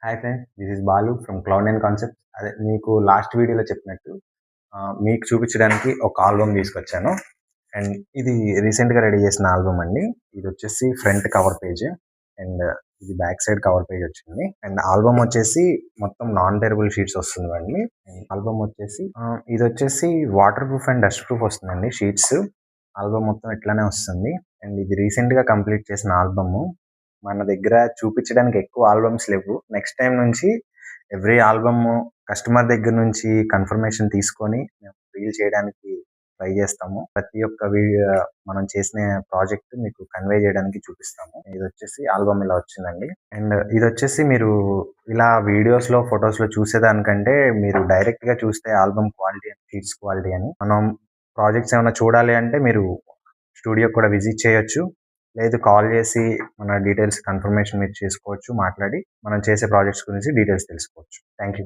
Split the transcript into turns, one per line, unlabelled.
Hi friends, this is Balu from Cloud9 concepts. అదే మీకు last వీడియోలో చెప్పినట్టు మీకు చూపించడానికి ఒక ఆల్బమ్ తీసుకొచ్చాను. అండ్ ఇది రీసెంట్గా రెడీ చేసిన ఆల్బమ్ అండి. ఇది వచ్చేసి ఫ్రంట్ కవర్ పేజ్ అండ్ ఇది బ్యాక్ సైడ్ కవర్ పేజ్ వచ్చింది. అండ్ ఆల్బమ్ వచ్చేసి మొత్తం నాన్ టెరబుల్ షీట్స్ వస్తుందండి. ఆల్బమ్ వచ్చేసి ఇది వచ్చేసి water proof and dust proof వస్తుందండి షీట్స్. ఆల్బమ్ మొత్తం ఇట్లానే వస్తుంది. అండ్ ఇది రీసెంట్గా కంప్లీట్ చేసిన ఆల్బమ్. మన దగ్గర చూపించడానికి ఎక్కువ ఆల్బమ్స్ లేవు. నెక్స్ట్ టైం నుంచి ఎవ్రీ ఆల్బమ్ కస్టమర్ దగ్గర నుంచి కన్ఫర్మేషన్ తీసుకొని మేము రీల్ చేయడానికి ట్రై చేస్తాము. ప్రతి ఒక్క మనం చేసిన ప్రాజెక్ట్ మీకు కన్వే చేయడానికి చూపిస్తాము. ఇది వచ్చేసి ఆల్బమ్ ఇలా వచ్చిందండి. అండ్ ఇది వచ్చేసి మీరు ఇలా వీడియోస్ లో ఫొటోస్ లో చూసేదానికంటే మీరు డైరెక్ట్ గా చూస్తే album quality and sheets quality అని మనం ప్రాజెక్ట్స్ ఏమైనా చూడాలి అంటే మీరు స్టూడియో కూడా విజిట్ చేయొచ్చు. లేదు కాల్ చేసి మన డీటెయిల్స్ కన్ఫర్మేషన్ మీరు చేసుకోవచ్చు. మాట్లాడి మనం చేసే ప్రాజెక్ట్స్ గురించి డీటెయిల్స్ తెలుసుకోవచ్చు. Thank you.